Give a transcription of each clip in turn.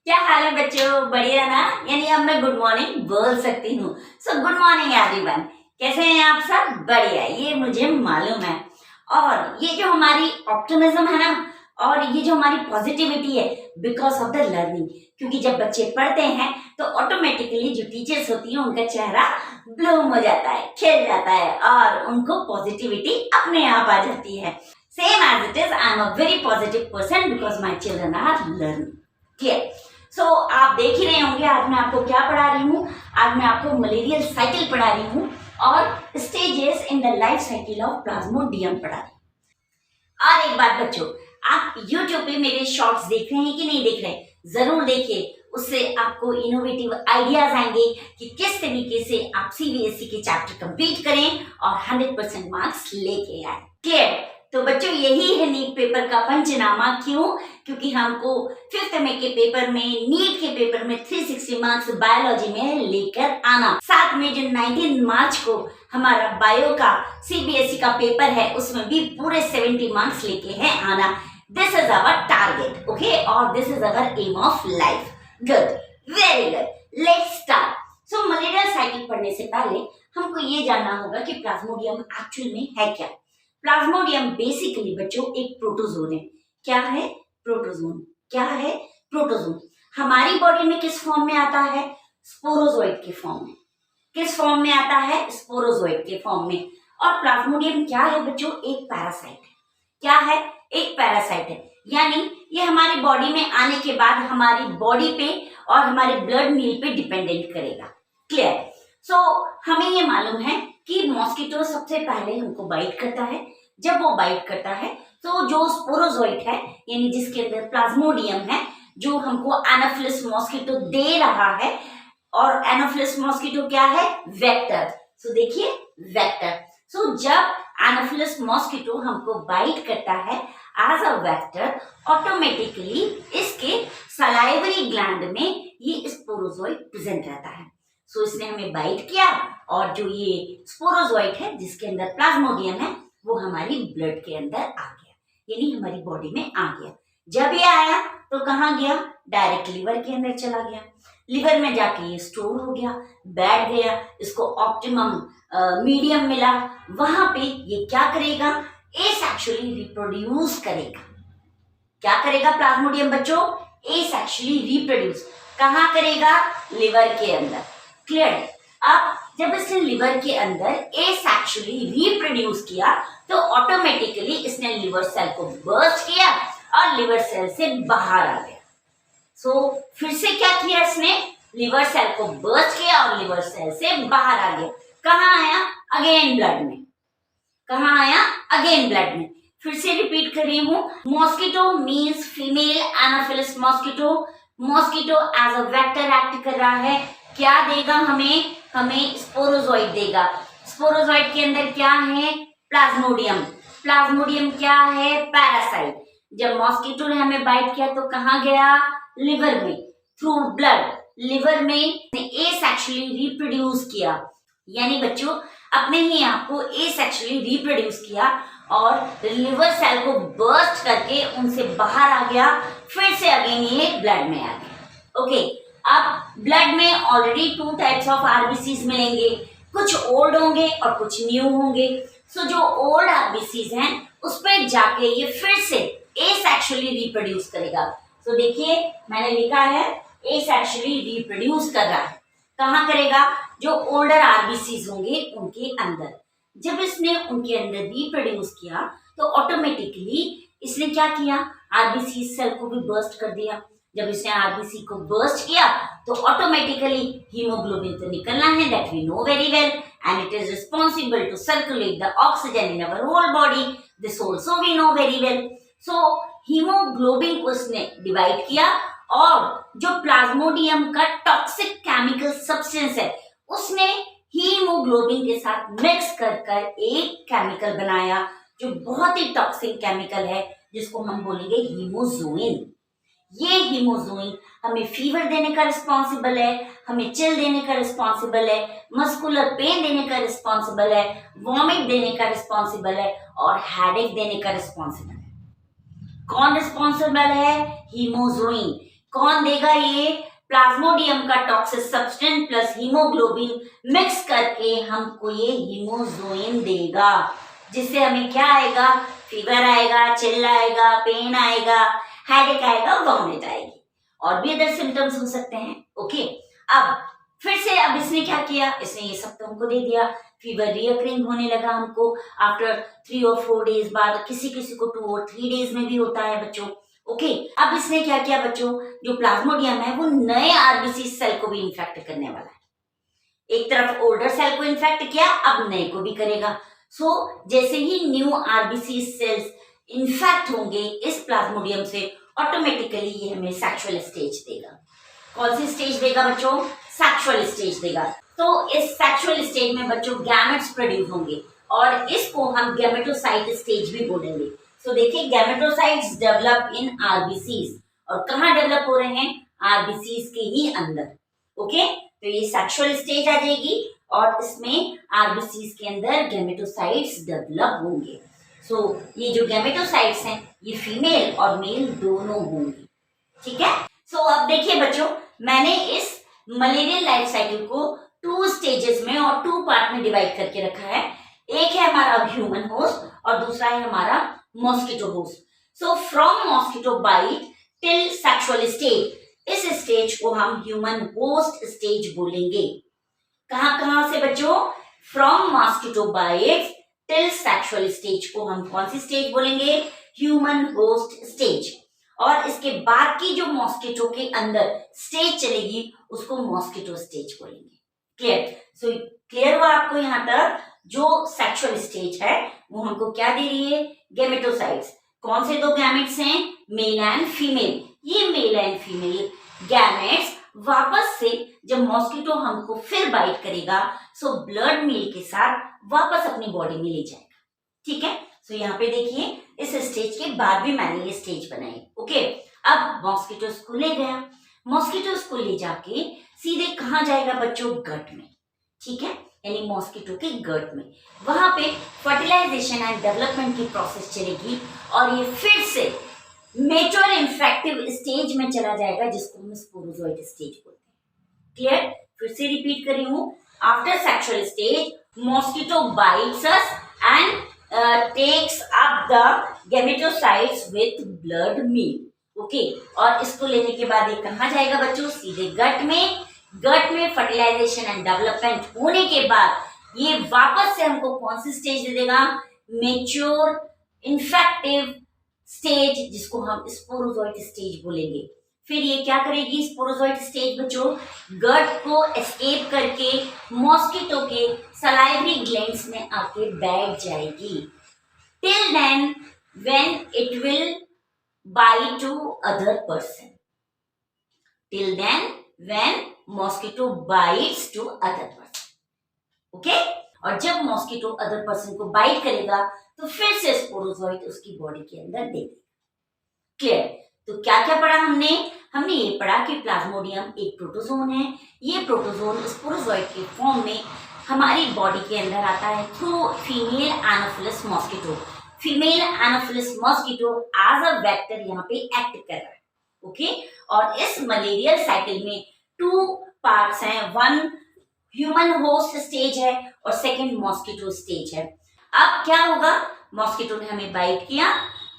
क्या हाल है बच्चों, बढ़िया ना। यानी अब मैं गुड मॉर्निंग बोल सकती हूँ। So good morning everyone. कैसे हैं आप सब? बढ़िया, ये मुझे मालूम है। और ये जो हमारी ऑप्टिमिज्म है ना, और ये जो हमारी पॉजिटिविटी है, बिकॉज ऑफ द लर्निंग। क्योंकि जब बच्चे पढ़ते हैं तो ऑटोमेटिकली जो टीचर्स होती हैं उनका चेहरा ब्लूम हो जाता है, खिल जाता है, और उनको पॉजिटिविटी अपने आप आ जाती है। Same as it is, I am a very positive person because my children are learning. Clear? So आप देख ही रहे होंगे आज मैं आपको क्या पढ़ा रही हूँ। आज मैं आपको मलेरियल साइकिल पढ़ा रही हूँ और stages in the life cycle of Plasmodium पढ़ा रही हूँ। और एक बात बच्चों, आप YouTube पे मेरे शॉर्ट्स देख रहे हैं कि नहीं देख रहे? जरूर देखिए, उससे आपको इनोवेटिव आइडियाज आएंगे कि किस तरीके से आप CBSE के चैप्टर कंप्लीट करें और 100% मार्क्स लेके आए। क्लियर? तो बच्चों, यही है नीट पेपर का पंचनामा। क्यों? क्योंकि हमको 5th में के पेपर में, नीट के पेपर में 360 मार्क्स बायोलॉजी में लेकर आना। साथ में जो 19 मार्च को हमारा बायो का CBSE का पेपर है, उसमें भी पूरे 70 मार्क्स लेके हैं आना। This is our target, okay, और this is our aim of life. Good, very good, let's start. So malarial cycle पढ़ने से पहले हमको ये जानना होगा कि प्लाज्मोडियम एक्चुअल में है क्या। प्लाज्मोडियम बेसिकली बच्चों एक प्रोटोजोन है। क्या है? प्रोटोजोन। क्या है? प्रोटोजोन। हमारी बॉडी में किस फॉर्म में आता है? स्पोरोजोइड के फॉर्म में। किस फॉर्म में आता है? स्पोरोजोइड के फॉर्म में। और प्लाज्मोडियम क्या है बच्चों? एक पैरासाइट है। क्या है? एक पैरासाइट है। यानी ये हमारी बॉडी में आने के बाद हमारी बॉडी पे और हमारे ब्लड मील पे डिपेंडेंट करेगा। क्लियर? सो हमें ये मालूम है कि मॉस्किटो सबसे पहले हमको बाइट करता है। जब वो बाइट करता है तो जो स्पोरोजोइट है, यानी जिसके अंदर प्लाज्मोडियम है, जो हमको एनाफिलिस मॉस्किटो दे रहा है। और एनाफिलिस मॉस्किटो क्या है? वेक्टर। सो देखिए, वेक्टर। सो जब एनाफिलिस मॉस्किटो हमको बाइट करता है एज अ वेक्टर, ऑटोमेटिकली इसके सलाइवरी ग्लैंड में ये स्पोरोजोइट प्रेजेंट रहता है। सो इसने हमें बाइट किया और जो ये स्पोरोजोइट है जिसके अंदर प्लाज्मोडियम है, वो हमारी ब्लड के अंदर आ गया, यानी हमारी बॉडी में आ गया। जब ये आया तो कहाँ गया? डायरेक्ट लिवर के अंदर चला गया। लिवर में जाके ये स्टोर हो गया, बैठ गया, इसको ऑप्टिमम मीडियम मिला। वहां पे ये क्या करेगा? एसेक्सुअली रिप्रोड्यूस करेगा। क्या करेगा प्लाज्मोडियम बच्चों? Asexually reproduce. कहाँ करेगा? लिवर के अंदर। क्लियर? अब जब इसने लिवर के अंदर एसेक्सुअली रिप्रोड्यूस किया तो ऑटोमेटिकली इसने लिवर सेल को बर्स्ट किया और लिवर सेल से बाहर आ गया। सो फिर से क्या किया इसने? लिवर सेल को बर्स्ट किया और लिवर सेल से बाहर आ गया। कहाँ आया? अगेन ब्लड में। कहाँ आया? अगेन ब्लड में। फिर से रिपीट कर रही हूँ। Mosquito means female anopheles mosquito. Mosquito as a vector act कर रहा है। क्या देगा हमें? हमें स्पोरोजोइड देगा। स्पोरोजोइड के अंदर क्या है? प्लाज्मोडियम। प्लाज्मोडियम क्या है? पैरासाइट। जब मॉस्किटो ने हमें बाइट किया तो कहाँ गया? लिवर में, थ्रू ब्लड। लिवर में एसेक्सुअली रिप्रोड्यूस किया, यानी बच्चों अपने ही आप को एसेक्सुअली रिप्रोड्यूस किया और लिवर सेल को बर्स्ट करके उनसे बाहर आ गया। फिर से अगेन ये ब्लड में आ गया। ओके, अब ब्लड में ऑलरेडी 2 टाइप्स ऑफ आरबीसीज मिलेंगे। कुछ ओल्ड होंगे और कुछ न्यू होंगे। सो जो ओल्ड आरबीसीज हैं उस पर जाके ये फिर से एसेक्सुअली रिप्रोड्यूस करेगा। सो देखिए, मैंने लिखा है एसेक्सुअली रिप्रोड्यूस कर रहा है। कहाँ करेगा? जो ओल्डर आरबीसीज होंगे उनके अंदर। जब इसने उनके अंदर रिप्रोड्यूस किया तो ऑटोमेटिकली इसने क्या किया? आरबीसी सेल को भी बर्स्ट कर दिया। जब इसने आरबीसी को बर्स्ट किया तो ऑटोमेटिकली हीमोग्लोबिन तो निकलना है, that we know very well, and it is responsible to circulate the oxygen in our whole body. This also we know very well. So haemoglobin को इसने डिवाइड किया और जो प्लाज्मोडियम का टॉक्सिक केमिकल सब्सटेंस है उसने हीमोग्लोबिन के साथ मिक्स कर एक केमिकल बनाया जो बहुत ही टॉक्सिक केमिकल है, जिसको हम बोलेंगे हीमोजोइन। ये हीमोजोइन हमें फीवर देने का रिस्पॉन्सिबल है, हमें चिल देने का रिस्पॉन्सिबल है, मस्कुलर पेन देने का रिस्पॉन्सिबल है, वॉमिट देने का रिस्पॉन्सिबल है और हेडेक देने का रिस्पॉन्सिबल है। कौन रिस्पॉन्सिबल है? हीमोजोइन। कौन देगा? ये प्लाज्मोडियम का toxic substance plus haemoglobin mix करके हमको ये हीमोजोइन देगा, जिससे हमें क्या आएगा? फीवर आएगा, चिल आएगा, पेन आएगा, हेडेक आएगा, वॉमिट आएगी, और भी अदर सिम्टम्स हो सकते हैं। ओके, अब फिर से अब इसने क्या किया? इसने ये सब तो हमको दे दिया। फीवर रियकरिंग होने लगा हमको आफ्टर 3 और 4 डेज बाद, किसी किसी को 2 और 3 डेज में भी होता है बच्चों। ओके, अब इसने क्या किया बच्चों? जो प्लाज्मोडियम है वो नए आरबीसी सेल को भी इन्फेक्ट करने वाला है। एक तरफ ओल्डर सेल को इन्फेक्ट किया, अब नए को भी करेगा। सो जैसे ही न्यू आरबीसी सेल्स इन्फेक्ट होंगे इस प्लाज्मोडियम से, ऑटोमेटिकली ये हमें सेक्सुअल स्टेज देगा। कौन सी स्टेज देगा बच्चों? सेक्सुअल स्टेज देगा। तो इस सेक्सुअल स्टेज में बच्चों गैमेट्स प्रोड्यूस होंगे और इसको हम गैमेटोसाइट स्टेज भी बोलेंगे। सो देखिए, गैमेटोसाइट्स डेवलप इन आरबीसीज, और कहाँ डेवलप हो रहे हैं? आरबीसीज के ही अंदर। ओके, तो ये सेक्सुअल स्टेज आ जाएगी और इसमें आरबीसीज के अंदर गैमेटोसाइट्स डेवलप होंगे। सो ये जो गैमेटोसाइट्स हैं ये फीमेल और मेल दोनों होंगे। ठीक है। सो अब देखिए बच्चों, मैंने इस मलेरियल लाइफ साइकिल को 2 स्टेजेस में और 2 पार्ट में डिवाइड करके रखा है। एक है हमारा ह्यूमन होस्ट और दूसरा है हमारा mosquito host. So from mosquito bite till sexual stage, इस स्टेज को हम ह्यूमन होस्ट स्टेज बोलेंगे। कहां से बच्चों? From mosquito bite till sexual stage को हम कौन सी स्टेज बोलेंगे? Human host stage. और इसके बाद की जो मॉस्किटो के अंदर स्टेज चलेगी उसको मॉस्किटो स्टेज बोलेंगे। क्लियर? सो क्लियर हुआ आपको यहाँ तक? जो सेक्सुअल स्टेज है वो हमको क्या दे रही है? गैमेटोसाइट्स। कौन से 2 गैमेट्स हैं? Male and female. ये मेल एंड फीमेल गैमेट्स वापस से जब मॉस्किटो हमको फिर बाइट करेगा, सो ब्लड मील के साथ वापस अपनी बॉडी में ले जाएगा। ठीक है। सो यहाँ पे देखिए, इस स्टेज के बाद भी मैंने ये स्टेज बनाई। ओके, अब मॉस्किटो को ले गया। मॉस्किटो को ले जाके सीधे कहाँ जाएगा बच्चों? गट में। ठीक है, यानी मॉस्किटो के गट में, वहां पे फर्टिलाइजेशन एंड डेवलपमेंट की प्रोसेस चलेगी और ये फिर से मेच्योर इन्फेक्टिव स्टेज में चला जाएगा, जिसको हम स्पोरोजोइट स्टेज बोलते हैं। क्लियर? फिर से रिपीट कर रही हूँ। After sexual stage, mosquito bytes us and takes up the gametocytes with blood meal। Okay, और इसको लेने के बाद ये कहाँ जाएगा बच्चों? सीधे गट में। गट में फर्टिलाइजेशन एंड डेवलपमेंट होने के बाद ये वापस से हमको कौन सी स्टेज दे देगा? मेच्योर इन्फेक्टिव स्टेज, जिसको हम स्पोरोजोइट स्टेज बोलेंगे। फिर ये क्या करेगी स्पोरोजोइट स्टेज बच्चों? गट को एस्केप करके मॉस्किटो के सलाइवरी ग्लैंड्स में आके बैठ जाएगी। Till then when it will bite to other person. Till then when mosquito bites to other person. Okay, और जब मॉस्किटो अदर पर्सन को बाइट करेगा तो फिर से स्पोरोजोइट उसकी बॉडी के अंदर दे देगा। क्लियर? तो क्या क्या पढ़ा हमने? हमने ये पढ़ा कि प्लाज्मोडियम एक प्रोटोजोन है। ये प्रोटोजोन स्पोरोजोइट के फॉर्म में हमारी बॉडी के अंदर आता है through female anopheles mosquito. Female anopheles mosquito as a vector यहाँ पे एक्ट कर रहा है। ओके, और इस मलेरियल साइकिल में 2 पार्ट्स हैं। 1 ह्यूमन होस्ट स्टेज है और सेकंड मॉस्किटो स्टेज है। अब क्या होगा? मॉस्किटो ने हमें बाइट किया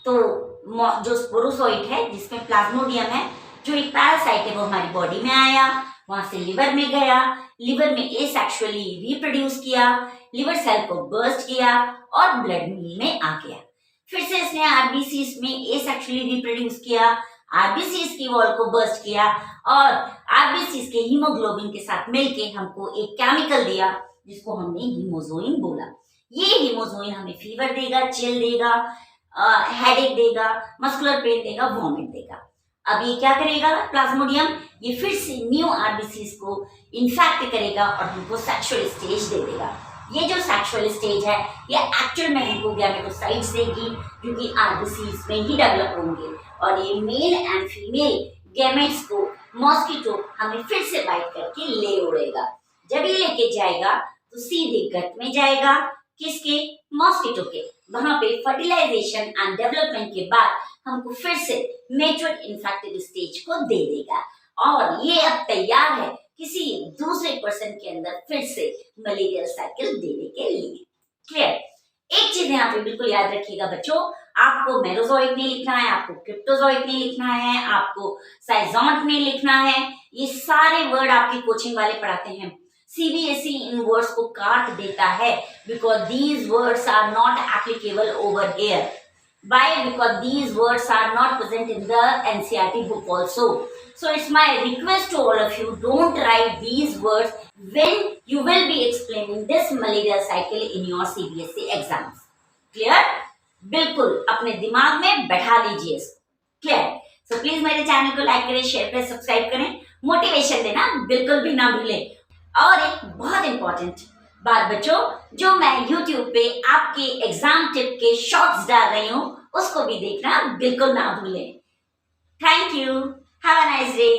तो जो स्पोरोजोइट है जिसमें प्लाज्मोडियम है, जो एक पैरासाइट है, वो हमारी बॉडी में आया, वहां से लिवर में गया, लिवर में एसेक्सुअली रिप्रोड्यूस किया, लिवर सेल को बर्स्ट किया और ब्लड मील में आ गया। फिर से इसने आरबीसीज में एसेक्सुअली रिप्रोड्यूस किया, आरबीसीज की वॉल को बर्स्ट किया और आरबीसीज के हीमोग्लोबिन के साथ मिलके हमको एक केमिकल दिया जिसको हमने हीमोजोइन बोला। ये हीमोजोइन हमें फीवर देगा, चिल देगा, हेडेक देगा, मस्कुलर पेन देगा, वॉमिट देगा। अब ये क्या करेगा प्लाज्मोडियम? ये फिर से न्यू आरबीसीज को इन्फेक्ट करेगा और हमको सेक्सुअल स्टेज दे देगा। ये जो सेक्सुअल स्टेज है ये एक्चुअल में हमको गैमेटोसाइट्स देगी, क्योंकि आरबीसीज में ही डेवलप होंगे और ये मेल एंड फीमेल गैमेट्स को मॉस्किटो हमें फिर से बाइट करके ले उड़ेगा। जब ये लेके जाएगा तो सीधे गट में जाएगा, किसके? मॉस्किटो के। वहां पे फर्टिलाइजेशन एंड डेवलपमेंट के बाद हमको फिर से मेच्योर इन्फेक्टेड स्टेज को दे देगा और ये अब तैयार है किसी दूसरे पर्सन के अंदर फिर से मलेरियल साइकिल देने के लिए। क्लियर? एक चीज यहाँ पे बिल्कुल याद रखिएगा बच्चों, आपको मेरोजोइक नहीं लिखना है, आपको क्रिप्टोजोइक नहीं लिखना है, आपको साइजोंट नहीं लिखना है। ये सारे वर्ड आपके कोचिंग वाले पढ़ाते हैं। सीबीएसई इन वर्ड्स को काट देता है because these words are not applicable over here. Why? Because these words are not present in the NCERT book also. So it's my request to all of you, don't write these words when you will be explaining this malarial cycle in your CBSE exams. Clear? बिल्कुल अपने दिमाग में बैठा लीजिए इसको। Clear? So please मेरे channel को like करें, शेयर करें, सब्सक्राइब करें, मोटिवेशन देना बिल्कुल भी ना भूलें। और एक बहुत इंपॉर्टेंट बात बच्चों, जो मैं YouTube पे आपके एग्जाम टिप के शॉर्ट्स डाल रही हूँ उसको भी देखना बिल्कुल ना भूलें। Thank you, have a nice day.